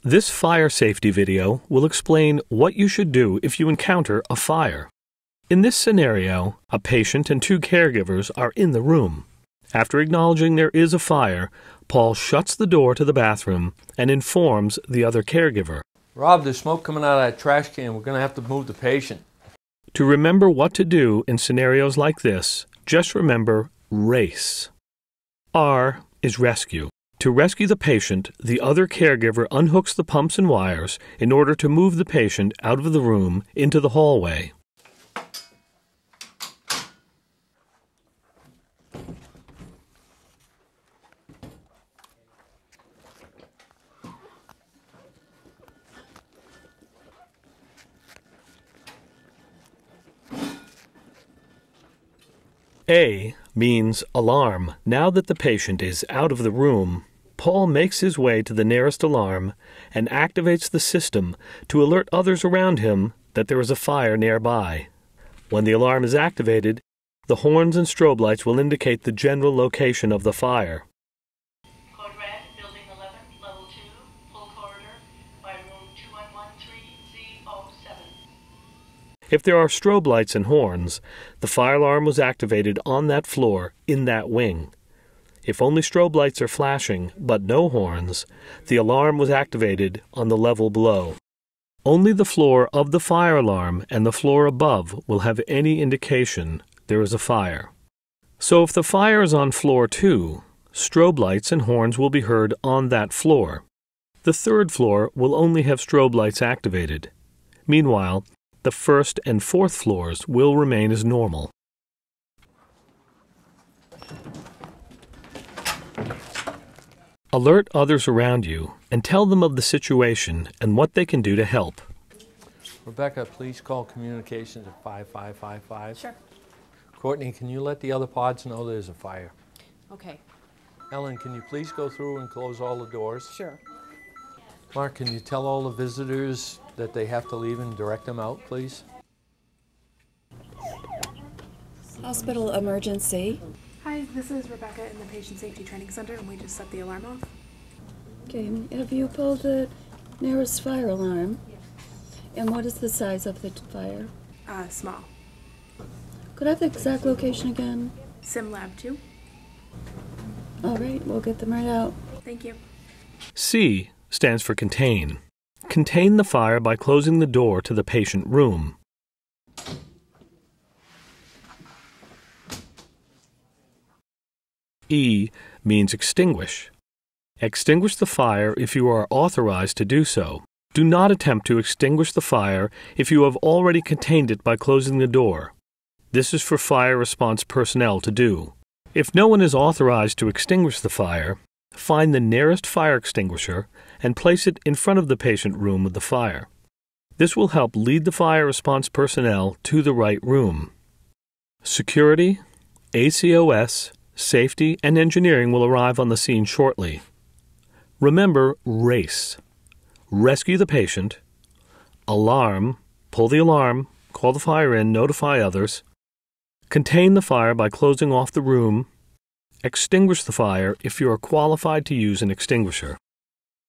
This fire safety video will explain what you should do if you encounter a fire. In this scenario, a patient and two caregivers are in the room. After acknowledging there is a fire, Paul shuts the door to the bathroom and informs the other caregiver. Rob, there's smoke coming out of that trash can. We're going to have to move the patient. To remember what to do in scenarios like this, just remember RACE. R is rescue. To rescue the patient, the other caregiver unhooks the pumps and wires in order to move the patient out of the room into the hallway. A means alarm. Now that the patient is out of the room, Paul makes his way to the nearest alarm and activates the system to alert others around him that there is a fire nearby. When the alarm is activated, the horns and strobe lights will indicate the general location of the fire. Code red, building 11, level 2, full corridor, by room 2113C07. If there are strobe lights and horns, the fire alarm was activated on that floor in that wing. If only strobe lights are flashing, but no horns, the alarm was activated on the level below. Only the floor of the fire alarm and the floor above will have any indication there is a fire. So if the fire is on floor 2, strobe lights and horns will be heard on that floor. The third floor will only have strobe lights activated. Meanwhile, the first and fourth floors will remain as normal. Alert others around you and tell them of the situation and what they can do to help. Rebecca, please call communications at 5555. Sure. Courtney, can you let the other pods know there's a fire? Okay. Ellen, can you please go through and close all the doors? Sure. Mark, can you tell all the visitors that they have to leave and direct them out, please? Hospital emergency. Hi, this is Rebecca in the Patient Safety Training Center, and we just set the alarm off. Okay, have you pulled the nearest fire alarm? And what is the size of the fire? Small. Could I have the exact location again? Sim Lab 2. All right, we'll get them right out. Thank you. C stands for contain. Contain the fire by closing the door to the patient room. E means extinguish. Extinguish the fire if you are authorized to do so. Do not attempt to extinguish the fire if you have already contained it by closing the door. This is for fire response personnel to do. If no one is authorized to extinguish the fire, find the nearest fire extinguisher and place it in front of the patient room with the fire. This will help lead the fire response personnel to the right room. Security, ACOS, safety, and engineering will arrive on the scene shortly. Remember RACE. Rescue the patient. Alarm, pull the alarm, call the fire in, notify others. Contain the fire by closing off the room. Extinguish the fire if you are qualified to use an extinguisher.